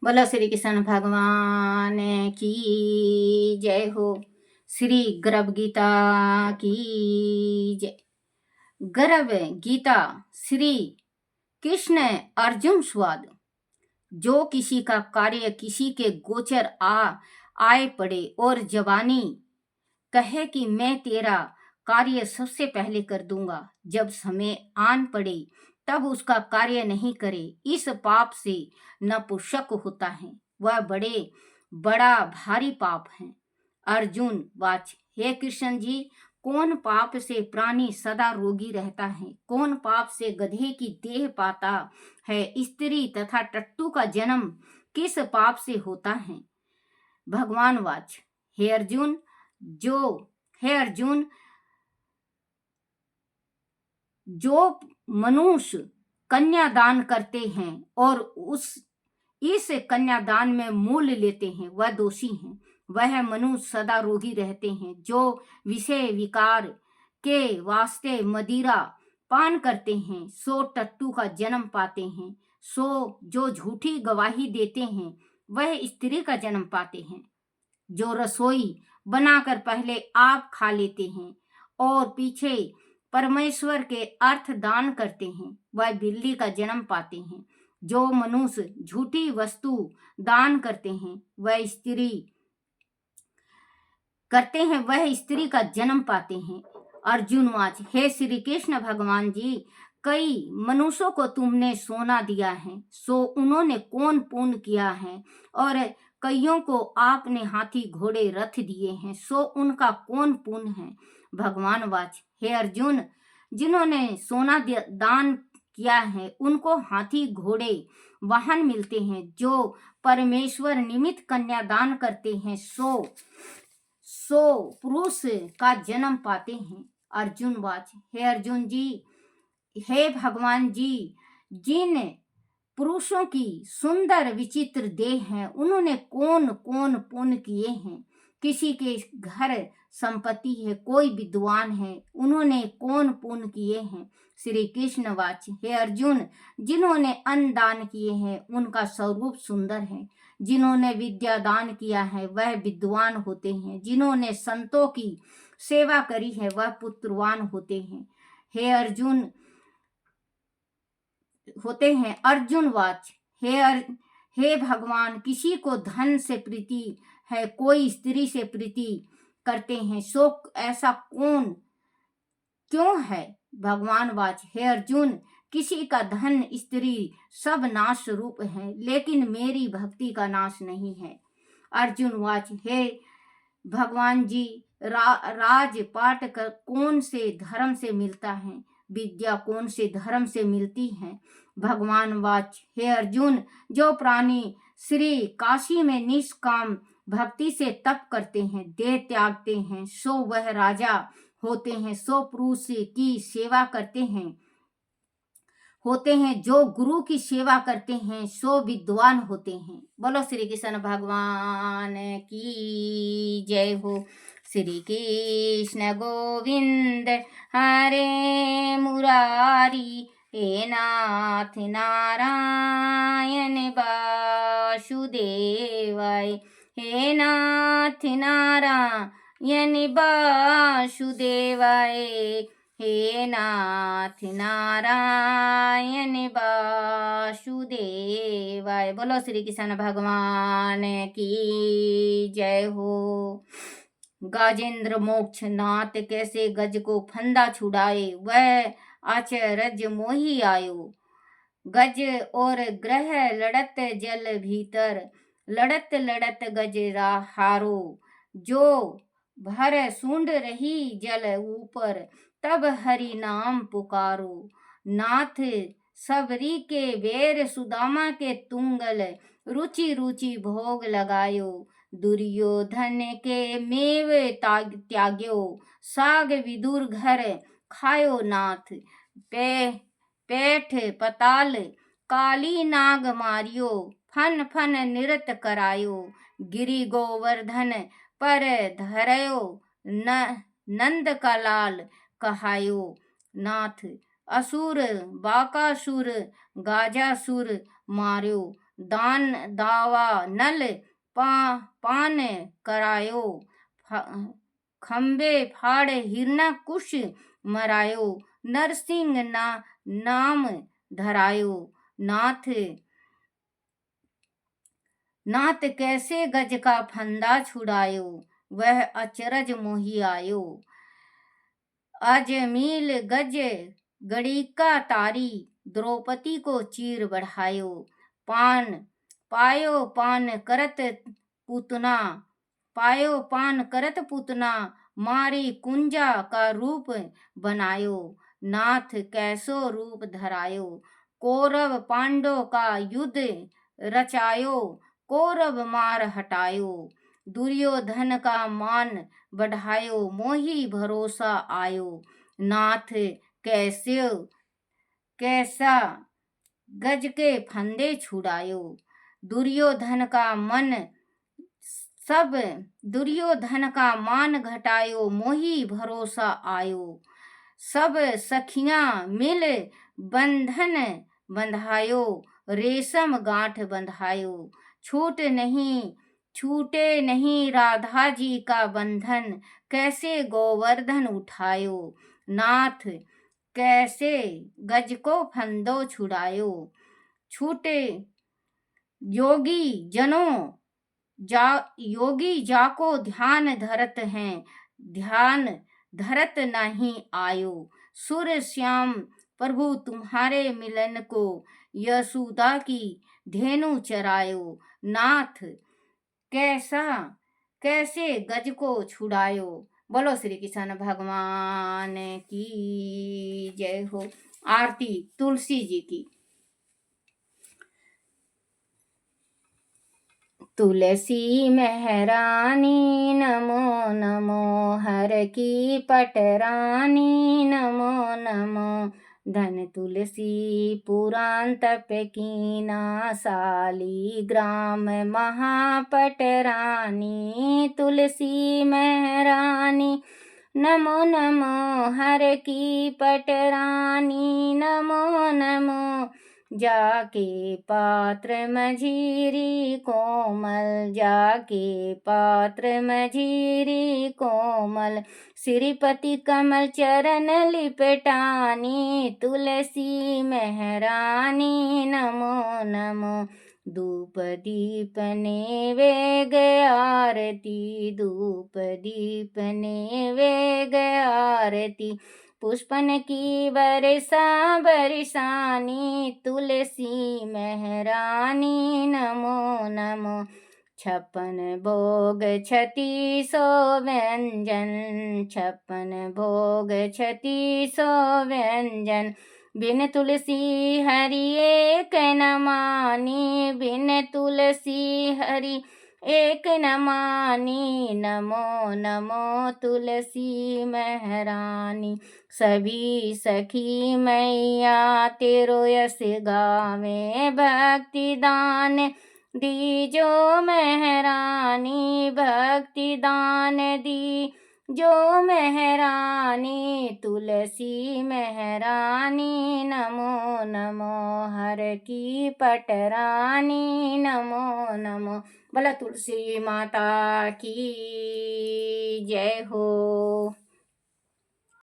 बोलो श्री कृष्ण भगवान की जय हो। श्री गर्भ गीता की जय। गर्भ गीता श्री कृष्ण अर्जुन स्वाद। जो किसी का कार्य किसी के गोचर आए पड़े और जवानी कहे कि मैं तेरा कार्य सबसे पहले कर दूंगा, जब समय आन पड़े तब उसका कार्य नहीं करे, इस पाप से नपुंसक होता है, वह बड़ा भारी पाप है। अर्जुन वाच, हे कृष्ण जी, कौन पाप से प्राणी सदा रोगी रहता है? कौन पाप से गधे की देह पाता है? स्त्री तथा टट्टू का जन्म किस पाप से होता है? भगवान वाच, हे अर्जुन, जो मनुष्य कन्यादान करते हैं और इस कन्यादान में मूल लेते हैं, वह दोषी हैं। वह मनुष्य सदा रोगी रहते हैं। जो विषय विकार के वास्ते मदिरा पान करते हैं, सो टट्टू का जन्म पाते हैं। सो जो झूठी गवाही देते हैं, वह स्त्री का जन्म पाते हैं। जो रसोई बनाकर पहले आप खा लेते हैं और पीछे परमेश्वर के अर्थ दान करते हैं, वह बिल्ली का जन्म पाते हैं। जो मनुष्य झूठी वस्तु दान करते हैं, वह स्त्री का जन्म पाते हैं। अर्जुन वाच, हे श्री कृष्ण भगवान जी, कई मनुष्यों को तुमने सोना दिया है, सो उन्होंने कौन पुण्य किया है? और कईयों को आपने हाथी घोड़े रथ दिए हैं, सो उनका कौन पुण्य है? भगवान वाच, हे अर्जुन, जिन्होंने सोना दान किया है उनको हाथी घोड़े वाहन मिलते हैं। जो परमेश्वर निमित्त कन्यादान करते हैं, सो पुरुष का जन्म पाते हैं। अर्जुन वाच, हे अर्जुन जी, हे भगवान जी, जिन पुरुषों की सुंदर विचित्र देह है, उन्होंने कौन कौन पुण्य किए हैं? किसी के घर संपत्ति है, कोई विद्वान है, उन्होंने कौन पुण्य किए हैं? श्री कृष्ण वाच, हे अर्जुन, जिन्होंने अन्न दान किए हैं उनका स्वरूप सुंदर है। जिन्होंने विद्या दान किया है वह विद्वान होते हैं। जिन्होंने संतों की सेवा करी है वह पुत्रवान होते हैं। अर्जुन वाच, हे भगवान, किसी को धन से प्रीति है, कोई स्त्री से प्रीति करते हैं, सो ऐसा क्यों है? भगवान वाच, हे अर्जुन, किसी का धन स्त्री सब नाश रूप है, लेकिन मेरी भक्ति का नाश नहीं है। अर्जुन वाच, हे भगवान जी, राजपाट कौन से धर्म से मिलता है? विद्या कौन से धर्म से मिलती है? भगवान वाच, हे अर्जुन, जो प्राणी श्री काशी में निष्काम भक्ति से तप करते हैं, देह त्यागते हैं, सो वह राजा होते हैं। सो पुरुष की सेवा होते हैं, जो गुरु की सेवा करते हैं, सो विद्वान होते हैं। बोलो श्री कृष्ण भगवान की जय हो। श्री कृष्ण गोविंद हरे मुरारी, हे नाथ नारायण वासुदेवाय, हे नाथ नारायण वासुदेवाय, हे नाथ नारायण वासुदेवाय। बोलो श्री कृष्ण भगवान की जय हो। गाजेंद्र मोक्ष नाथ कैसे गज को फंदा छुड़ाए, वह आचरज मोही आयो। गज और ग्रह लड़त जल भीतर, लड़त लड़त गज हारो। जो भर सूंड रही जल ऊपर, तब हरि नाम पुकारो। नाथ सबरी के बेर, सुदामा के तुंगल, रुचि रुचि भोग लगायो। दुर्योधन के मेव त्याग्यो, साग विदुर घर खायो नाथ। पेठ पताल काली नाग मारियो, फन फन निरत करायो। गिरि गोवर्धन पर धरयो, नंद का लाल कहायो नाथ। असुर बाकासुर गाजासुर मार्यो, दान दावा नल पान करायो, खंबे फाड़ हिरना कुश मरायो, नरसिंह नाम धरायो। नाथ नाथ कैसे गज का फंदा छुड़ायो, वह अचरज मोहि आयो। अजमील गज गणिका तारी, द्रौपदी को चीर बढ़ायो। पान करत पूतना, मारी कुंजा का रूप बनायो। नाथ कैसो रूप धरायो, कौरव पांडव का युद्ध रचायो, कौरव मार हटायो। दुर्योधन का मान बढ़ायो, मोहि भरोसा आयो। नाथ कैसा गज के फंदे छुड़ायो, दुर्योधन का मान घटायो, मोहि भरोसा आयो। सब सखियां मिल बंधन बंधायो, रेशम गांठ बंधायो। छूटे नहीं राधा जी का बंधन, कैसे गोवर्धन उठायो। नाथ कैसे गज को फंदो छुड़ायो, छूटे योगी जाको ध्यान धरत नहीं आयो। सुर श्याम प्रभु तुम्हारे मिलन को, यशोदा की धेनु चरायो। नाथ कैसे गज को छुड़ायो। बोलो श्री कृष्ण भगवान की जय हो। आरती तुलसी जी की। तुलसी महरानी नमो नमो, हर की पटरानी नमो नमो। धन तुलसी पुराण तप कीना, शालिग्राम महापटरानी। तुलसी महरानी नमो नमो, हर की पटरानी नमो नमो। जाके पात्र मझिरी कोमल, जाके पात्र मझिरी कोमल। श्रीपति कमल चरण लिपटानी, तुलसी महरानी नमो नमो। धूप दीप नैवेद्य आरती, धूप दीप नैवेद्य आरती। पुष्पन की बरसानी, तुलसी महरानी नमो नमो। 56 भोग 3600 व्यंजन, 56 भोग 3600 व्यंजन। बिन तुलसी हरि एक न मानी, बिन तुलसी हरि एक न मानी। नमो नमो तुलसी महरानी। सभी सखी मैया तेरो यश गावे, भक्ति दान दीजो महरानी, भक्ति दान दी जो महरानी। तुलसी महरानी नमो नमो, हर की पटरानी नमो नमो। बोला तुलसी माता की जय हो।